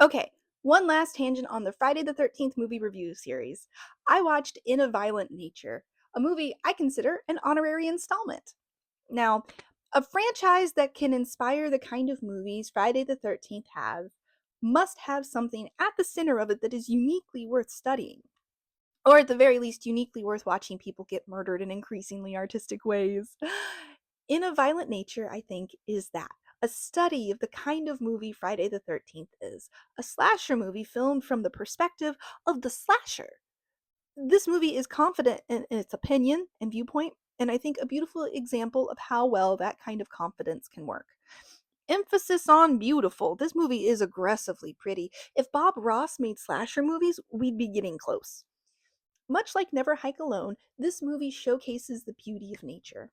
Okay, one last tangent on the Friday the 13th movie review series. I watched In a Violent Nature, a movie I consider an honorary installment. Now, a franchise that can inspire the kind of movies Friday the 13th have must have something at the center of it that is uniquely worth studying. Or at the very least, uniquely worth watching people get murdered in increasingly artistic ways. In a Violent Nature, I think, is that a study of the kind of movie Friday the 13th is a slasher movie filmed from the perspective of the slasher. This movie is confident in its opinion and viewpoint, and I think a beautiful example of how well that kind of confidence can work. Emphasis on beautiful. This movie is aggressively pretty. If Bob Ross made slasher movies, we'd be getting close. Much like Never Hike Alone, this movie showcases the beauty of nature.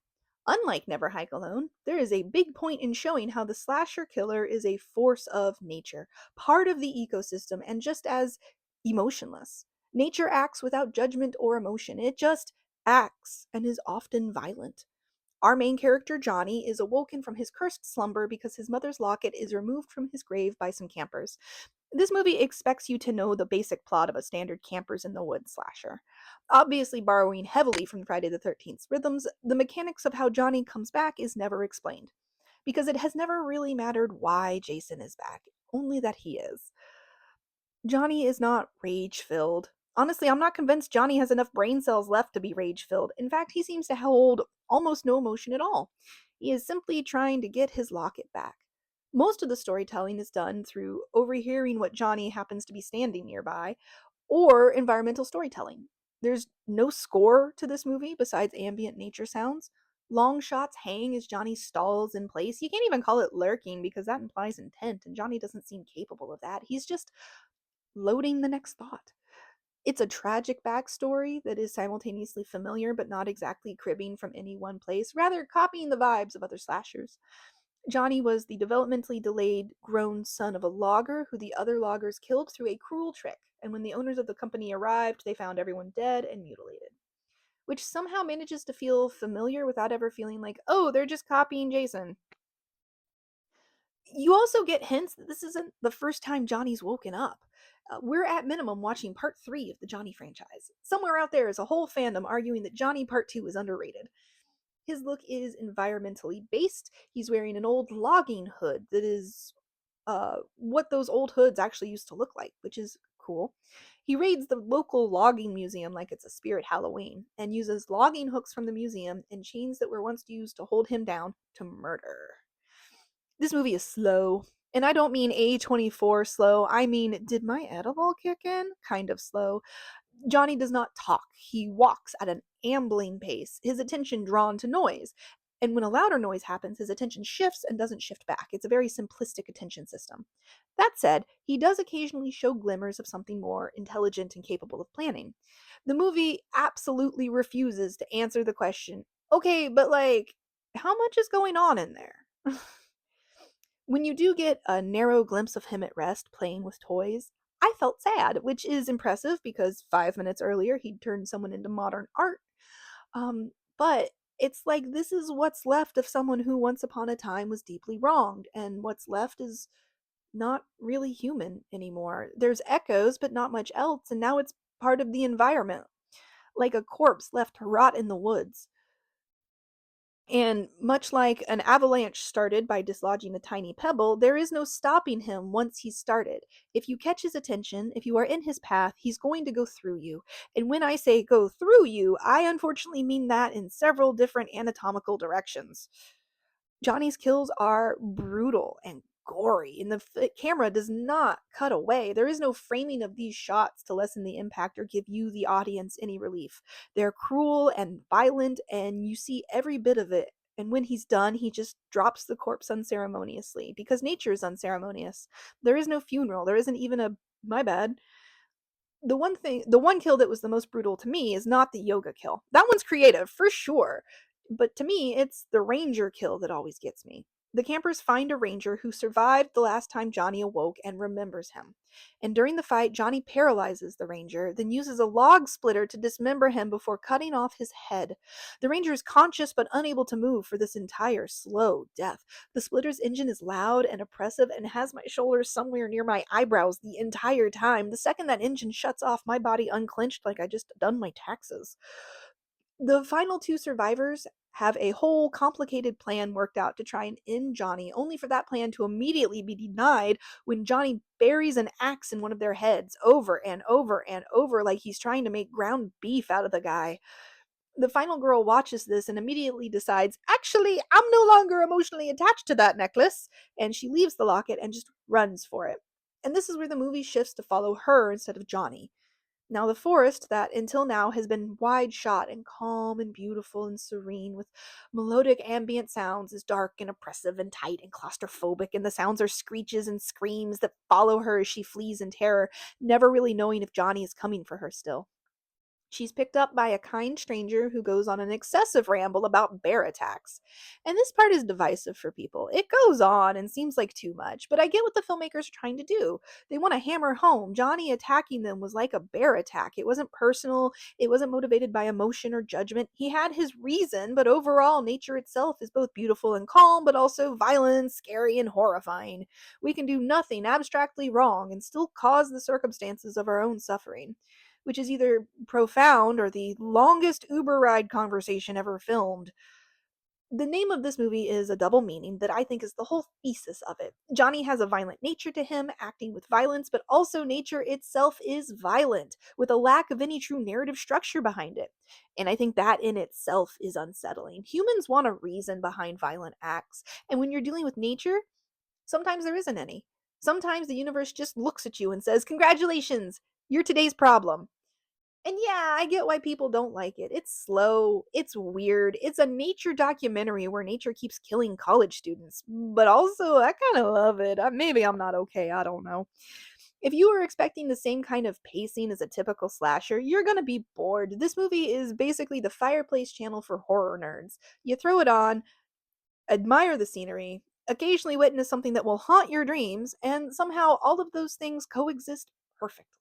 Unlike Never Hike Alone, there is a big point in showing how the slasher killer is a force of nature, part of the ecosystem, and just as emotionless. Nature acts without judgment or emotion, it just acts and is often violent. Our main character, Johnny, is awoken from his cursed slumber because his mother's locket is removed from his grave by some campers. This movie expects you to know the basic plot of a standard campers in the woods slasher. Obviously, borrowing heavily from Friday the 13th's rhythms, the mechanics of how Johnny comes back is never explained, because it has never really mattered why Jason is back, only that he is. Johnny is not rage filled. Honestly, I'm not convinced Johnny has enough brain cells left to be rage filled. In fact, he seems to hold almost no emotion at all. He is simply trying to get his locket back. Most of the storytelling is done through overhearing what Johnny happens to be standing nearby, or environmental storytelling. There's no score to this movie besides ambient nature sounds. Long shots hang as Johnny stalls in place. You can't even call it lurking because that implies intent, and Johnny doesn't seem capable of that. He's just loading the next thought. It's a tragic backstory that is simultaneously familiar but not exactly cribbing from any one place, rather copying the vibes of other slashers. Johnny was the developmentally delayed grown son of a logger who the other loggers killed through a cruel trick, and when the owners of the company arrived, they found everyone dead and mutilated. Which somehow manages to feel familiar without ever feeling like, oh, they're just copying Jason. You also get hints that this isn't the first time Johnny's woken up. We're at minimum watching part 3 of the Johnny franchise. Somewhere out there is a whole fandom arguing that Johnny Part 2 is underrated. His look is environmentally based. He's wearing an old logging hood that is what those old hoods actually used to look like, which is cool. He raids the local logging museum like it's a spirit Halloween and uses logging hooks from the museum and chains that were once used to hold him down to murder. This movie is slow. And I don't mean A24 slow. I mean, did my edible kick in? Kind of slow. Johnny does not talk. He walks at an ambling pace, his attention drawn to noise. And when a louder noise happens, his attention shifts and doesn't shift back. It's a very simplistic attention system. That said, he does occasionally show glimmers of something more intelligent and capable of planning. The movie absolutely refuses to answer the question, okay, but like, how much is going on in there? When you do get a narrow glimpse of him at rest playing with toys, I felt sad, which is impressive because 5 minutes earlier he'd turned someone into modern art. But it's like this is what's left of someone who once upon a time was deeply wronged, and what's left is not really human anymore. There's echoes, but not much else, and now it's part of the environment, like a corpse left to rot in the woods. And much like an avalanche started by dislodging a tiny pebble, there is no stopping him once he's started. If you catch his attention, if you are in his path, he's going to go through you. And when I say go through you, I unfortunately mean that in several different anatomical directions. Johnny's kills are brutal and gory, and the camera does not cut away. There is no framing of these shots to lessen the impact or give you, the audience, any relief. They're cruel and violent, and you see every bit of it. And when he's done, he just drops the corpse unceremoniously because nature is unceremonious. There is no funeral. There isn't even a my bad. The one kill that was the most brutal to me is not the yoga kill. That one's creative for sure. But to me, it's the ranger kill that always gets me. The campers find a ranger who survived the last time Johnny awoke and remembers him. And during the fight, Johnny paralyzes the ranger, then uses a log splitter to dismember him before cutting off his head. The ranger is conscious but unable to move for this entire slow death. The splitter's engine is loud and oppressive and has my shoulders somewhere near my eyebrows the entire time. The second that engine shuts off, my body unclenched like I just done my taxes. The final two survivors have a whole complicated plan worked out to try and end Johnny, only for that plan to immediately be denied when Johnny buries an axe in one of their heads over and over and over like he's trying to make ground beef out of the guy. The final girl watches this and immediately decides, actually, I'm no longer emotionally attached to that necklace. And she leaves the locket and just runs for it. And this is where the movie shifts to follow her instead of Johnny. Now, the forest that until now has been wide shot and calm and beautiful and serene with melodic ambient sounds is dark and oppressive and tight and claustrophobic, and the sounds are screeches and screams that follow her as she flees in terror, never really knowing if Johnny is coming for her still. She's picked up by a kind stranger who goes on an excessive ramble about bear attacks. And this part is divisive for people. It goes on and seems like too much, but I get what the filmmakers are trying to do. They want to hammer home Johnny attacking them was like a bear attack. It wasn't personal, it wasn't motivated by emotion or judgment. He had his reason, but overall, nature itself is both beautiful and calm, but also violent, scary, and horrifying. We can do nothing abstractly wrong and still cause the circumstances of our own suffering, which is either profound or the longest Uber ride conversation ever filmed. The name of this movie is a double meaning that I think is the whole thesis of it. Johnny has a violent nature to him, acting with violence, but also nature itself is violent, with a lack of any true narrative structure behind it. And I think that in itself is unsettling. Humans want a reason behind violent acts, and when you're dealing with nature, sometimes there isn't any. Sometimes the universe just looks at you and says, congratulations, you're today's problem. And yeah, I get why people don't like it. It's slow, it's weird, it's a nature documentary where nature keeps killing college students. But also, I kind of love it. Maybe I'm not okay, I don't know. If you were expecting the same kind of pacing as a typical slasher, you're gonna be bored. This movie is basically the fireplace channel for horror nerds. You throw it on, admire the scenery, occasionally witness something that will haunt your dreams, and somehow all of those things coexist perfectly.